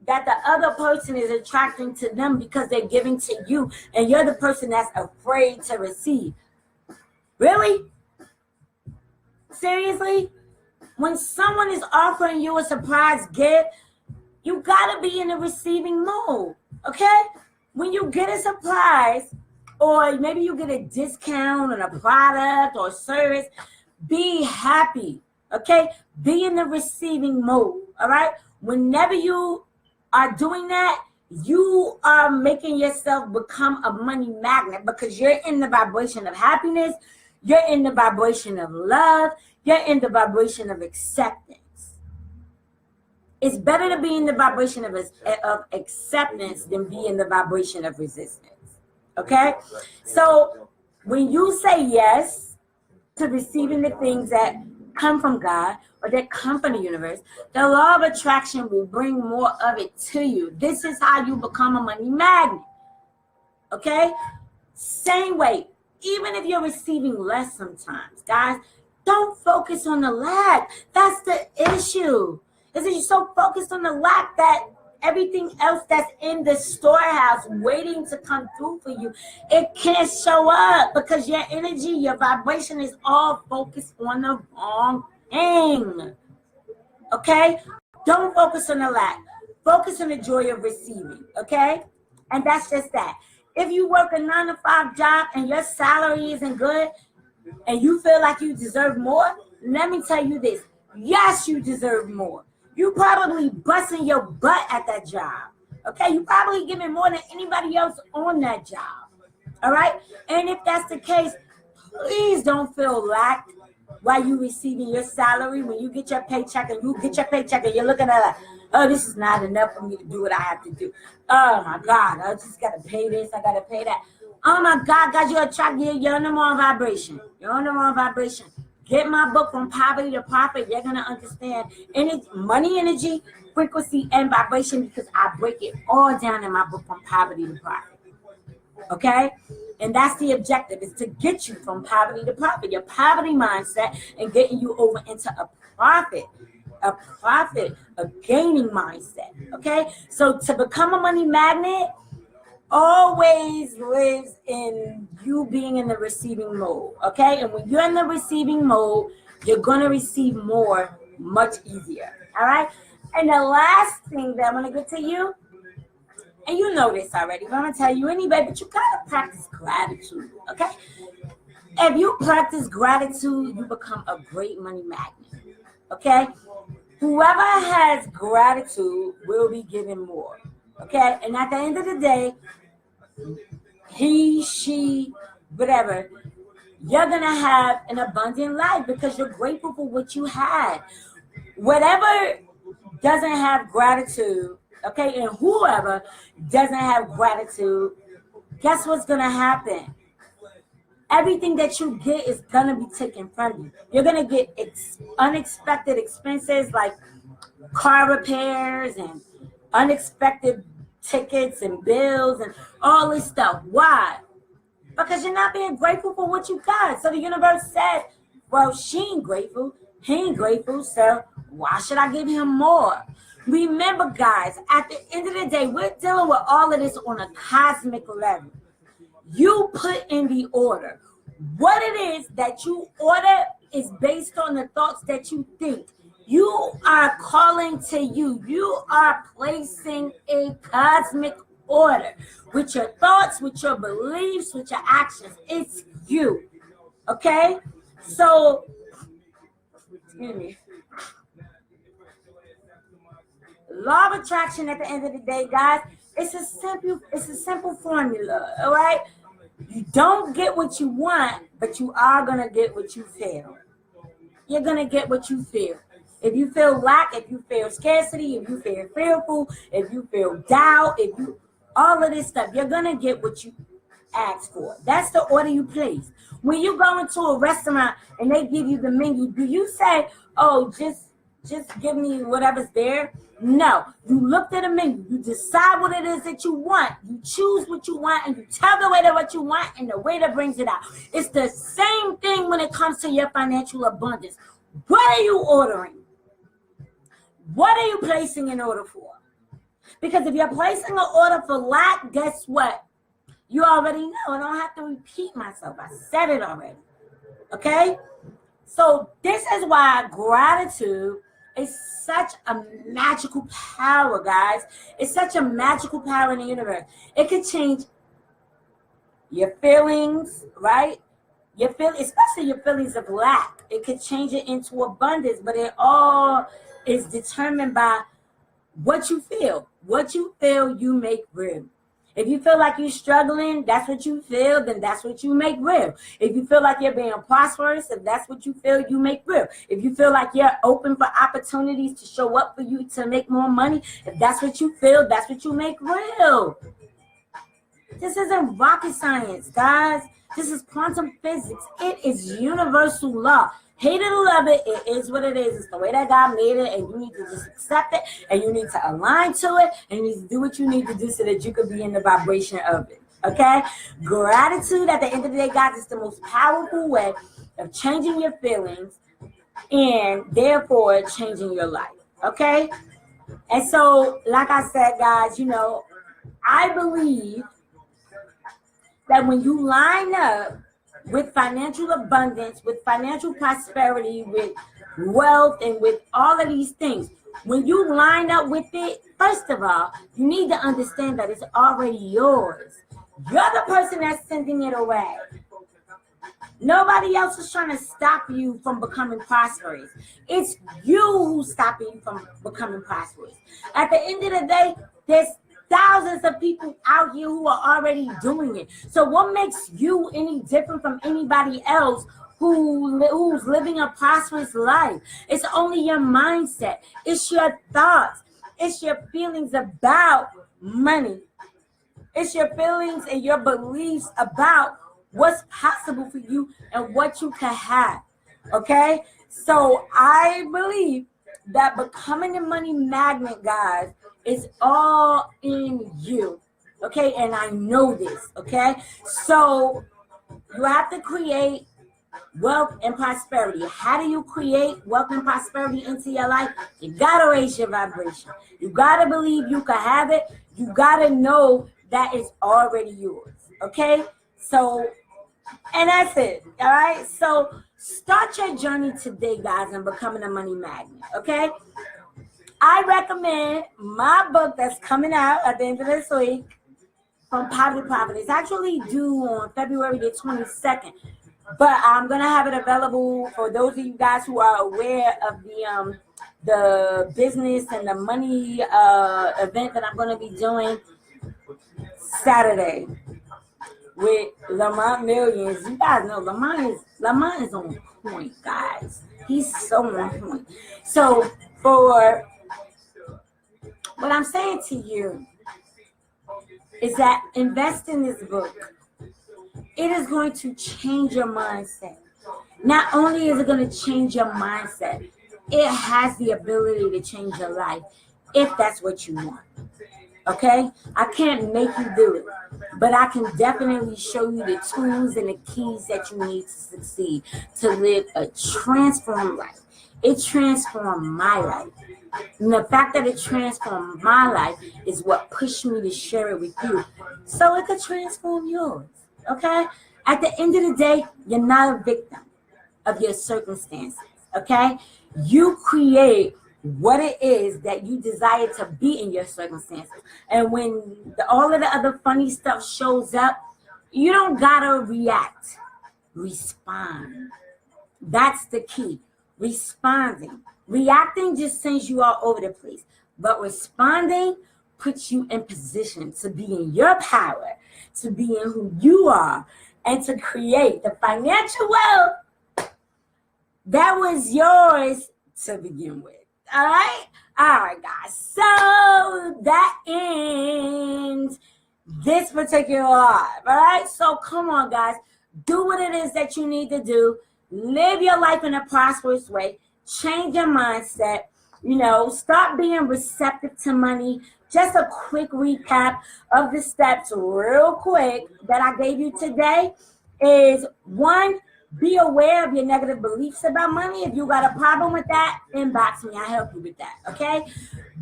that the other person is attracting to them, because they're giving to you, and you're the person that's afraid to receive. Really? Seriously? When someone is offering you a surprise gift, you gotta be in the receiving mode, okay? When you get a surprise, or maybe you get a discount on a product or service, be happy, okay? Be in the receiving mode, all right? Whenever you are doing that, you are making yourself become a money magnet, because you're in the vibration of happiness, you're in the vibration of love, you're in the vibration of acceptance. It's better to be in the vibration of acceptance than be in the vibration of resistance. Okay? So when you say yes to receiving the things that come from God or that come from the universe, the law of attraction will bring more of it to you. This is how you become a money magnet. Okay? Same way, even if you're receiving less sometimes, guys, don't focus on the lack. That's the issue. Is that you're so focused on the lack that everything else that's in the storehouse waiting to come through for you, it can't show up, because your energy, your vibration is all focused on the wrong thing. Okay? Don't focus on the lack. Focus on the joy of receiving. Okay? And that's just that. If you work a 9-to-5 job and your salary isn't good, and you feel like you deserve more, let me tell you this. Yes, you deserve more. You probably busting your butt at that job. Okay? You probably giving more than anybody else on that job. All right? And if that's the case, please don't feel lacked while you receiving your salary. When you get your paycheck and you're looking at it, oh, this is not enough for me to do what I have to do. Oh my God, I just gotta pay this, I gotta pay that. Oh my God, guys, you're on the wrong vibration. You're on the wrong vibration. Get my book From Poverty to Profit. You're gonna understand money, energy, frequency, and vibration, because I break it all down in my book From Poverty to Profit. Okay? And that's the objective, is to get you from poverty to profit, your poverty mindset, and getting you over into a gaining mindset. Okay? So to become a money magnet always lives in you being in the receiving mode. Okay? And when you're in the receiving mode, you're going to receive more much easier. All right? And the last thing that I'm going to get to you, and you know this already, but I'm going to tell you anyway, but you got to practice gratitude, okay? If you practice gratitude, you become a great money magnet, okay? Whoever has gratitude will be given more. Okay? And at the end of the day, he, she, whatever, you're going to have an abundant life because you're grateful for what you had. Whatever doesn't have gratitude, okay, and whoever doesn't have gratitude, guess what's going to happen? Everything that you get is going to be taken from you. You're going to get unexpected expenses like car repairs and unexpected tickets and bills and all this stuff. Why? Because you're not being grateful for what you got. So the universe said, well, she ain't grateful. He ain't grateful. So why should I give him more? Remember, guys, at the end of the day, we're dealing with all of this on a cosmic level. You put in the order. What it is that you order is based on the thoughts that you think. You are calling to you. You are placing a cosmic order with your thoughts, with your beliefs, with your actions. It's you. Okay? So, excuse me. Law of attraction at the end of the day, guys, it's a simple formula, all right? You don't get what you want, but you are going to get what you feel. You're going to get what you feel. If you feel lack, if you feel scarcity, if you feel fearful, if you feel doubt, if you all of this stuff, you're going to get what you ask for. That's the order you place. When you go into a restaurant and they give you the menu, do you say, oh, just give me whatever's there? No. You look at the menu. You decide what it is that you want. You choose what you want, and you tell the waiter what you want, and the waiter brings it out. It's the same thing when it comes to your financial abundance. What are you ordering? What are you placing an order for? Because if you're placing an order for lack, guess what? You already know. I don't have to repeat myself. I said it already. Okay? So this is why gratitude is such a magical power, guys. It's such a magical power in the universe. It could change your feelings, right? Especially your feelings of lack. It could change it into abundance, but it all is determined by what you feel. What you feel, you make real. If you feel like you're struggling, that's what you feel, then that's what you make real. If you feel like you're being prosperous, if that's what you feel, you make real. If you feel like you're open for opportunities to show up for you to make more money, if that's what you feel, that's what you make real. This isn't rocket science, guys. This is quantum physics. It is universal law. Hate it or love it, it is what it is. It's the way that God made it, and you need to just accept it, and you need to align to it, and you need to do what you need to do so that you can be in the vibration of it. Okay? Gratitude, at the end of the day, guys, is the most powerful way of changing your feelings and therefore changing your life. Okay? And so, like I said, guys, I believe that when you line up with financial abundance, with financial prosperity, with wealth, and with all of these things, when you line up with it, first of all, you need to understand that it's already yours. You're the person that's sending it away. Nobody else is trying to stop you from becoming prosperous. It's you who's stopping you from becoming prosperous. At the end of the day, there's thousands of people out here who are already doing it. So what makes you any different from anybody else who's living a prosperous life? It's only your mindset. It's your thoughts. It's your feelings about money. It's your feelings and your beliefs about what's possible for you and what you can have. Okay? So I believe that becoming a money magnet, guys, is all in you. Okay? And I know this. Okay? So you have to create wealth and prosperity. How do you create wealth and prosperity into your life? You gotta raise your vibration. You gotta believe you can have it. You gotta know that it's already yours. Okay? So, and that's it. All right? So start your journey today, guys, in becoming a money magnet. Okay? I recommend my book that's coming out at the end of this week, From Poverty to Profit. It's actually due on February the 22nd. But I'm going to have it available for those of you guys who are aware of the the business and the money event that I'm going to be doing Saturday with Lamont Millions. You guys know Lamont is on point, guys. He's so on point. So for what I'm saying to you is that invest in this book. It is going to change your mindset. Not only is it going to change your mindset, it has the ability to change your life if that's what you want. Okay? I can't make you do it, but I can definitely show you the tools and the keys that you need to succeed, to live a transformed life. It transformed my life. And the fact that it transformed my life is what pushed me to share it with you, so it could transform yours. Okay? At the end of the day, you're not a victim of your circumstances. Okay? You create what it is that you desire to be in your circumstances. And when all of the other funny stuff shows up, you don't gotta react. Respond. That's the key. Responding. Reacting just sends you all over the place. But responding puts you in position to be in your power, to be in who you are, and to create the financial wealth that was yours to begin with. All right? All right, guys. So that ends this particular live. All right? So come on, guys. Do what it is that you need to do. Live your life in a prosperous way. Change your mindset. Stop being receptive to money. Just a quick recap of the steps real quick that I gave you today is 1, be aware of your negative beliefs about money. If you got a problem with that, inbox me. I'll help you with that, okay?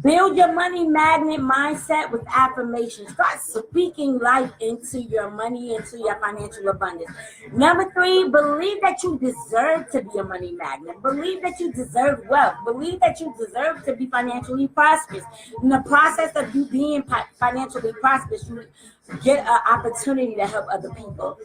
Build your money magnet mindset with affirmations. Start speaking life into your money, into your financial abundance. Number 3, believe that you deserve to be a money magnet. Believe that you deserve wealth. Believe that you deserve to be financially prosperous. In the process of you being financially prosperous, you get an opportunity to help other people.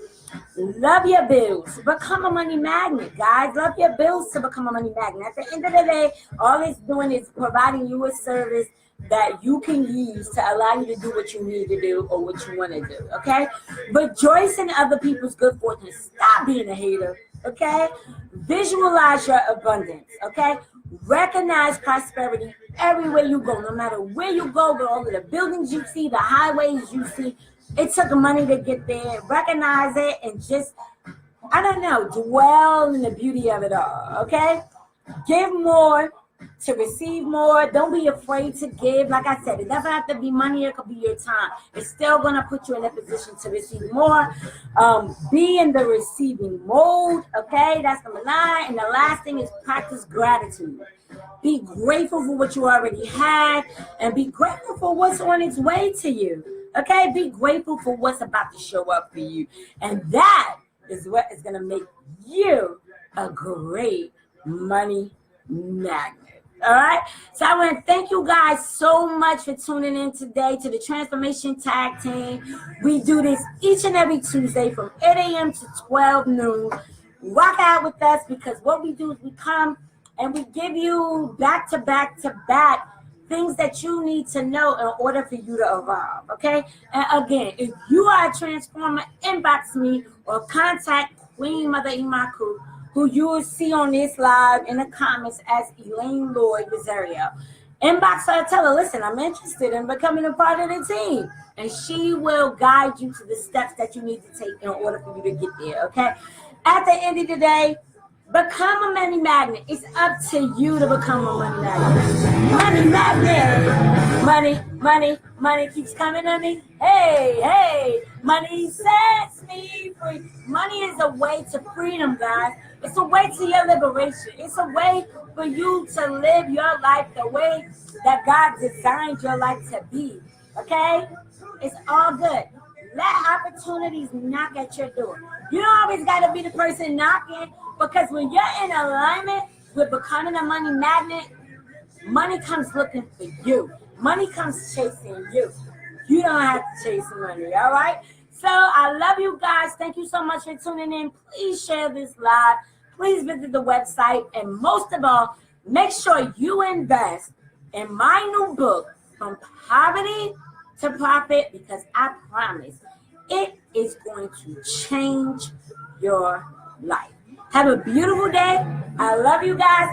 Love your bills. Become a money magnet, guys. Love your bills to become a money magnet. At the end of the day, all it's doing is providing you a service that you can use to allow you to do what you need to do or what you want to do, okay? Rejoice in other people's good fortune. Stop being a hater, okay? Visualize your abundance, okay? Recognize prosperity everywhere you go, no matter where you go, all of the buildings you see, the highways you see. It took money to get there. Recognize it and just, dwell in the beauty of it all, okay? Give more to receive more. Don't be afraid to give. Like I said, it doesn't have to be money. It could be your time. It's still going to put you in a position to receive more. Be in the receiving mode, okay? That's number 9. And the last thing is practice gratitude. Be grateful for what you already had and be grateful for what's on its way to you. Okay, be grateful for what's about to show up for you. And that is what is going to make you a great money magnet. All right. So I want to thank you guys so much for tuning in today to the Transformation Tag Team. We do this each and every Tuesday from 8 a.m. to 12 noon. Rock out with us, because what we do is we come and we give you back to back things that you need to know in order for you to evolve, okay? And again, if you are a transformer, inbox me or contact Queen Mother Imaku, who you will see on this live in the comments as Elaine Lloyd Rosario. Inbox her, tell her, listen, I'm interested in becoming a part of the team. And she will guide you to the steps that you need to take in order for you to get there, okay? At the end of the day, become a money magnet. It's up to you to become a money magnet. Money magnet. Money keeps coming to me. Hey, money sets me free. Money is a way to freedom, guys. It's a way to your liberation. It's a way for you to live your life the way that God designed your life to be. Okay? It's all good. Let opportunities knock at your door. You don't always got to be the person knocking, because when you're in alignment with becoming a money magnet, money comes looking for you. Money comes chasing you. You don't have to chase money, all right? So I love you guys. Thank you so much for tuning in. Please share this live. Please visit the website. And most of all, Make sure you invest in my new book, From Poverty to Profit, because I promise it is going to change your life. Have a beautiful day. I love you guys.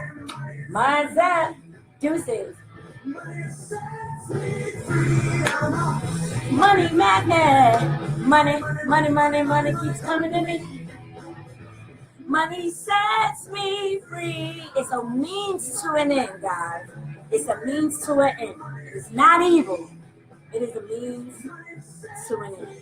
Mine's up. Deuces. Money magnet. Money, money, money, money keeps coming to me. Money sets me free. It's a means to an end, guys. It's a means to an end. It's not evil. It is a means to an end.